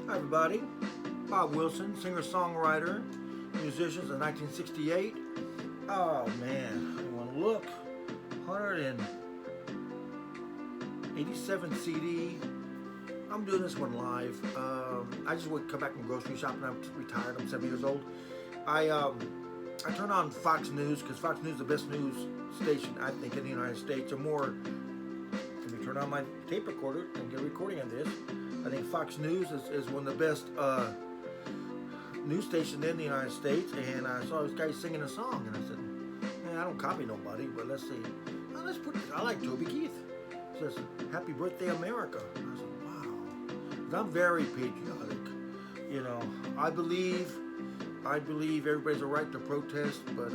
Hi everybody, Bob Wilson, singer-songwriter, musician since 1968. Oh man, I want to look, 187 CD. I'm doing this one live. I just would come back from grocery shopping. I'm retired, I'm 70 years old. I turn on Fox News because Fox News is the best news station, I think, in the United States. Or more, let me turn on my tape recorder and get a recording of this. I think Fox News is one of the best news stations in the United States. And I saw this guy singing a song, and I said, man, I don't copy nobody, but let's see. Well, let's put this. I like Toby Keith. It says, Happy Birthday, America. And I said, wow. 'Cause I'm very patriotic. You know, I believe everybody's a right to protest, but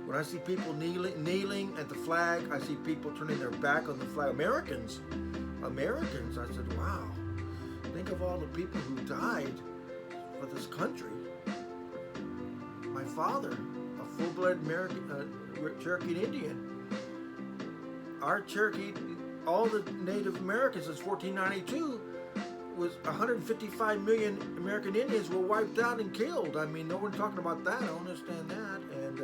when I see people kneeling at the flag, I see people turning their back on the flag. Americans, I said, wow, think of all the people who died for this country. My father, a full-blood American, Cherokee Indian. Our Cherokee, all the Native Americans since 1492, was 155 million American Indians were wiped out and killed. I mean, no one talking about that. I understand that. And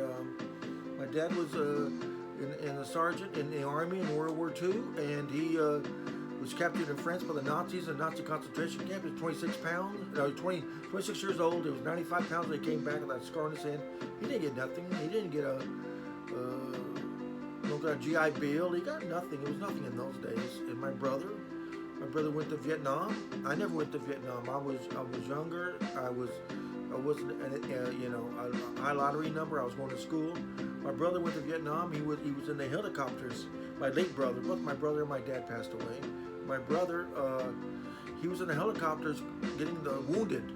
my dad was in a sergeant in the army in World War II, and he was captured in France by the Nazis in a Nazi concentration camp. He was 26 years old. He was 95 pounds when he came back with that scar on his head. He didn't get nothing. He didn't get a GI Bill. He got nothing. It was nothing in those days. And my brother went to Vietnam. I never went to Vietnam. I was younger. I wasn't a high lottery number. I was going to school. My brother went to Vietnam. He was in the helicopters. My late brother, both my brother and my dad passed away. My brother, he was in the helicopters getting the wounded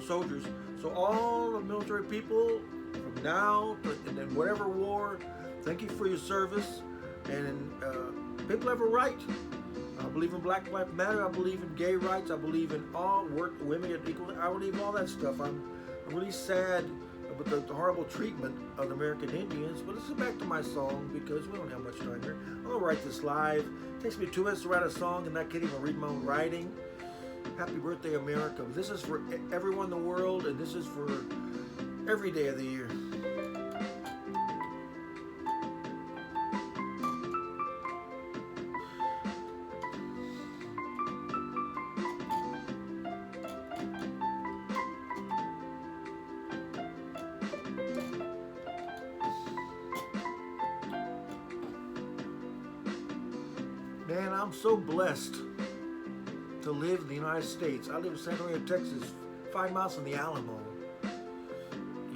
soldiers. So all the military people from now and then whatever war, thank you for your service. And people have a right. I believe in Black Lives Matter. I believe in gay rights. I believe in all women get equal. I believe in all that stuff. I'm really sad about the horrible treatment of the American Indians. But let's get back to my song because we don't have much time here. I'm gonna write this live. It takes me 2 minutes to write a song, and I can't even read my own writing. Happy Birthday, America. This is for everyone in the world, and this is for every day of the year. Man, I'm so blessed to live in the United States. I live in San Antonio, Texas, 5 miles from the Alamo.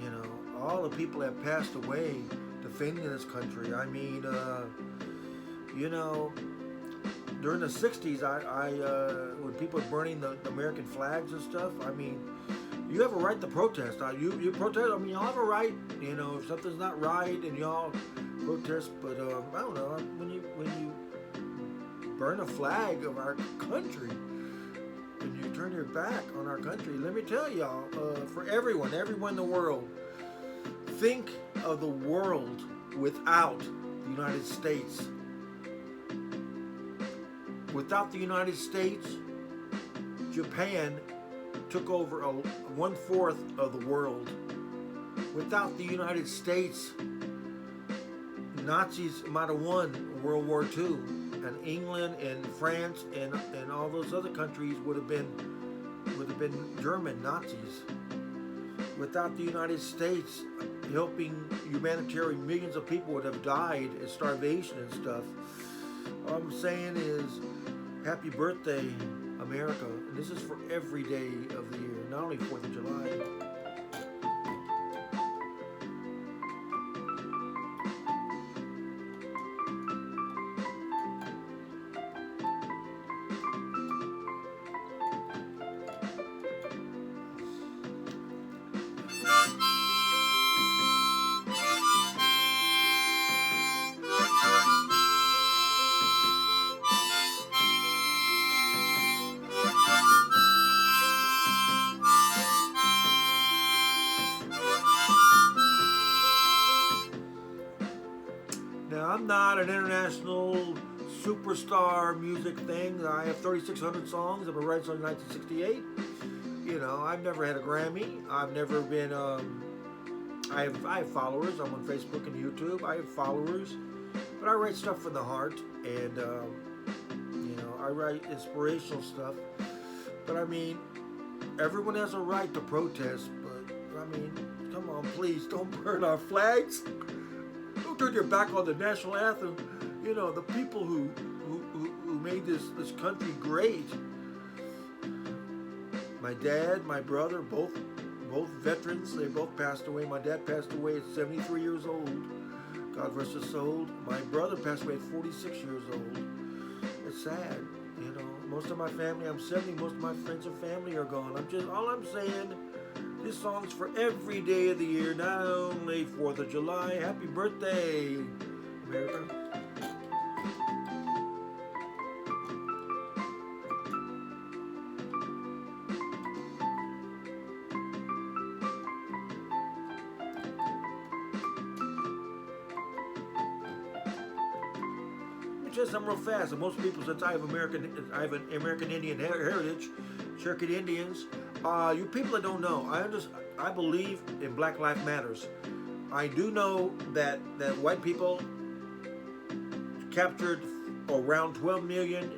You know, all the people that passed away defending this country. I mean, during the 60s, when people were burning the American flags and stuff, I mean, you have a right to protest. You protest, I mean, y'all have a right, if something's not right and y'all protest, but I don't know, when you burn a flag of our country and you turn your back on our country, let me tell y'all, for everyone in the world, think of the world without the United States. Without the United States, Japan took over 1/4 of the world. Without the United States, Nazis might have won World War II. And England and France and all those other countries would have been German Nazis. Without the United States helping humanitarian, millions of people would have died in starvation and stuff. All I'm saying is, happy birthday, America. And this is for every day of the year, not only 4th of July. Now, I'm not an international superstar music thing. I have 3,600 songs. I've been writing since 1968. You know, I've never had a Grammy. I've never been. I have followers. I'm on Facebook and YouTube. I have followers, but I write stuff from the heart, and you know, I write inspirational stuff. But I mean, everyone has a right to protest. But I mean, come on, please don't burn our flags. Don't turn your back on the national anthem. You know, the people who made this country great. My dad, my brother, both veterans. They both passed away. My dad passed away at 73 years old. God rest his soul. My brother passed away at 46 years old. It's sad, you know. Most of my family, I'm 70, most of my friends and family are gone. All I'm saying, this song's for every day of the year, not only 4th of July. Happy birthday, America. Just I'm real fast. And most people, since I have an American Indian heritage, Cherokee Indians. You people that don't know, I believe in Black Lives Matters. I do know that white people captured around 12 million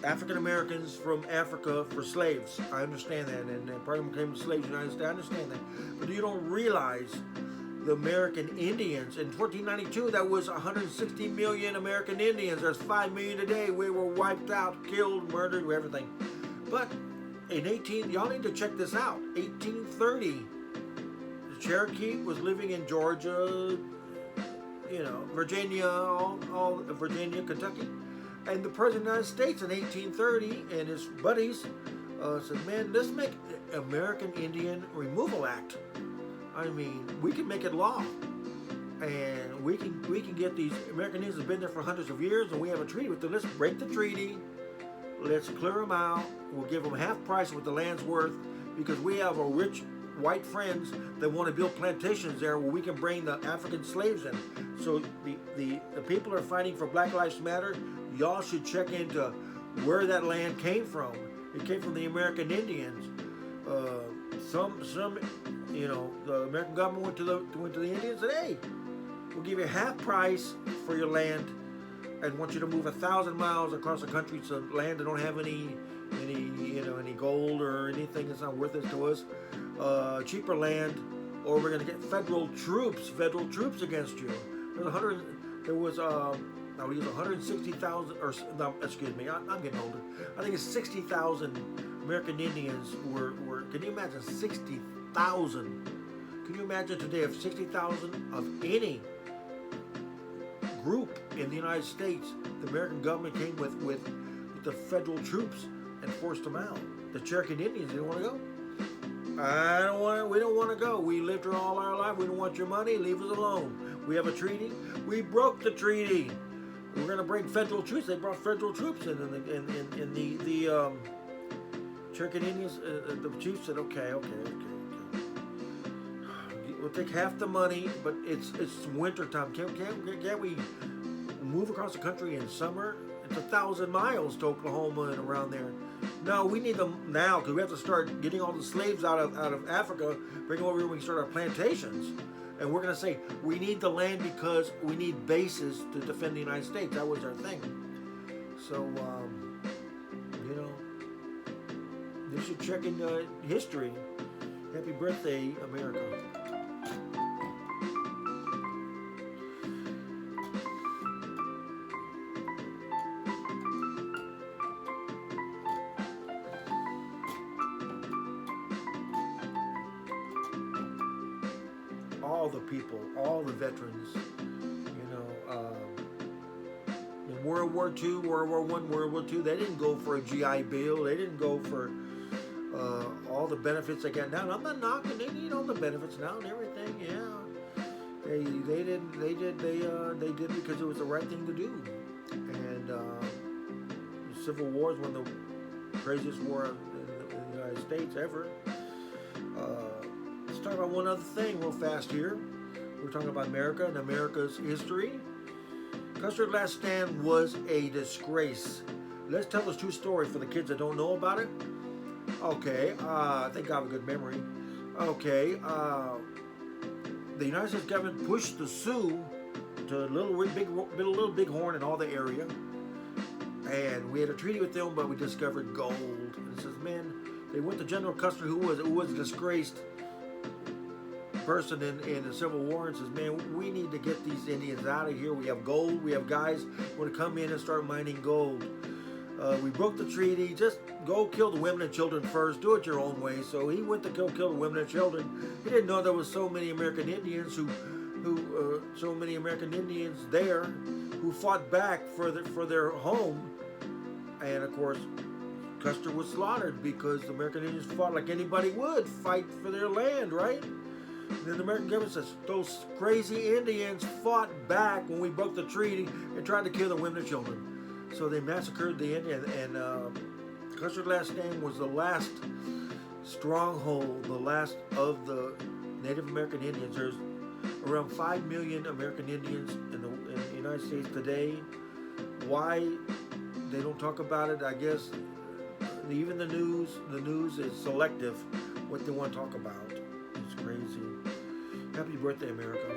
African Americans from Africa for slaves. I understand that, and part of them came slaves in the United States. I understand that, but you don't realize the American Indians. In 1492, that was 160 million American Indians. There's 5 million today. We were wiped out, killed, murdered, everything. But in y'all need to check this out. 1830, the Cherokee was living in Georgia, you know, Virginia, all Virginia, Kentucky. And the President of the United States in 1830 and his buddies said, man, let's make the American Indian Removal Act. I mean, we can make it law, and we can get these American Indians have been there for hundreds of years, and we have a treaty with them. Let's break the treaty. Let's clear them out. We'll give them half price of what the land's worth, because we have a rich white friends that want to build plantations there where we can bring the African slaves in. So the people are fighting for Black Lives Matter. Y'all should check into where that land came from. It came from the American Indians. Some, you know, the American government went to the Indians and said, hey, we'll give you half price for your land and want you to move 1,000 miles across the country to land that don't have any gold or anything that's not worth it to us, cheaper land, or we're going to get federal troops against you. There was 160,000, or no, excuse me, I'm getting older. I think it's 60,000 American Indians were, can you imagine 60,000? Can you imagine today if 60,000 of any group in the United States, the American government came with the federal troops and forced them out? The Cherokee Indians didn't want to go. We don't want to go. We lived here all our life. We don't want your money. Leave us alone. We have a treaty. We broke the treaty. We're going to bring federal troops. They brought federal troops in the Cherokee Indians, the chief said, okay. We'll take half the money, but it's winter time. Can't we move across the country in summer? It's 1,000 miles to Oklahoma and around there. No, we need them now because we have to start getting all the slaves out of Africa, bring them over here. We can start our plantations, and we're going to say we need the land because we need bases to defend the United States. That was our thing. So. You know, you should check in history. Happy birthday, America. All the people, all the veterans, you know, in World War II, World War I, World War II, they didn't go for a GI Bill. They didn't go for all the benefits they got now. I'm not knocking. They need all the benefits now and everything. Yeah, they did because it was the right thing to do. And the Civil War is one of the craziest war in the United States ever. Let's talk about one other thing real fast here. We're talking about America and America's history. Custer's Last Stand was a disgrace. Let's tell this true story for the kids that don't know about it. Okay, I think I have a good memory. Okay, the United States government pushed the Sioux to Little Bighorn and all the area, and we had a treaty with them, but we discovered gold. And it says, man, they went to General Custer, who was a disgraced person in the Civil War, and says, man, we need to get these Indians out of here. We have gold. We have guys who want to come in and start mining gold. We broke the treaty. Just go kill the women and children first. Do it your own way. So he went to kill the women and children. He didn't know there was so many American Indians there who fought back for their home. And of course, Custer was slaughtered because the American Indians fought like anybody would, fight for their land, right? And then the American government says, those crazy Indians fought back when we broke the treaty and tried to kill the women and children. So they massacred the Indians, and Custer's Last Stand was the last stronghold, the last of the Native American Indians. There's around 5 million American Indians in the United States today. Why they don't talk about it, I guess even the news is selective what they want to talk about. It's crazy. Happy birthday, America.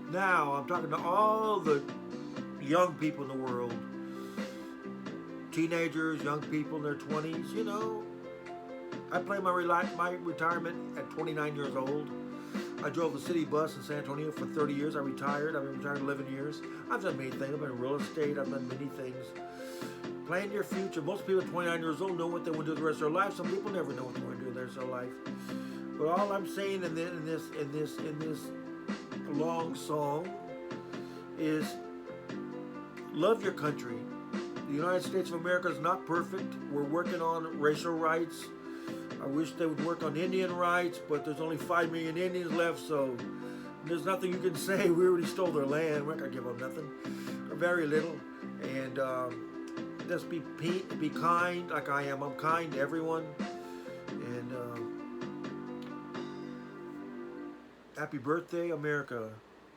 Now, I'm talking to all the young people in the world, teenagers, young people in their 20s, you know. I planned my retirement at 29 years old. I drove the city bus in San Antonio for 30 years. I retired. I've been retired 11 years. I've done many things. I've been in real estate. I've done many things. Plan your future. Most people at 29 years old know what they want to do the rest of their life. Some people never know what they want to do the rest of their life. But all I'm saying in this long song is love your country. The United States of America is not perfect. We're working on racial rights. I wish they would work on Indian rights, but there's only 5 million Indians left, so there's nothing you can say. We already stole their land. We're not going to give them nothing, or very little. And just be kind like I am. I'm kind to everyone. And happy birthday, America.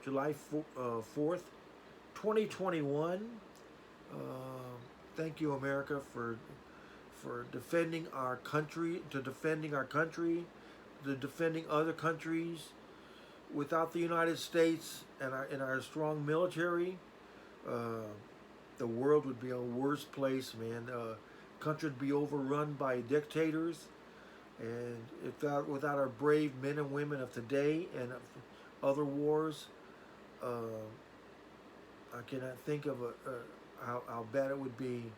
July 4th, 2021. Thank you, America, for defending our country, to defending other countries. Without the United States and our strong military, the world would be a worse place, man. Country would be overrun by dictators. And without our brave men and women of today and of other wars, I cannot think of how bad it would be.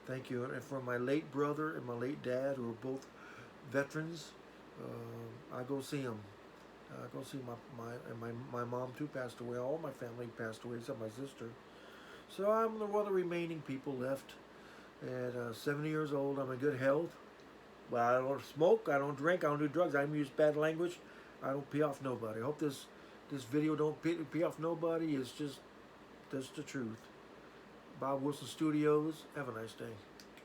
Thank you. And for my late brother and my late dad, who are both veterans, I go see them. I go see my mom too passed away. All my family passed away except my sister. So I'm one of the remaining people left. At 70 years old, I'm in good health. But I don't smoke, I don't drink, I don't do drugs, I don't use bad language, I don't pee off nobody. I hope this video don't pee off nobody. It's just, that's the truth. Bob Wilson Studios, have a nice day.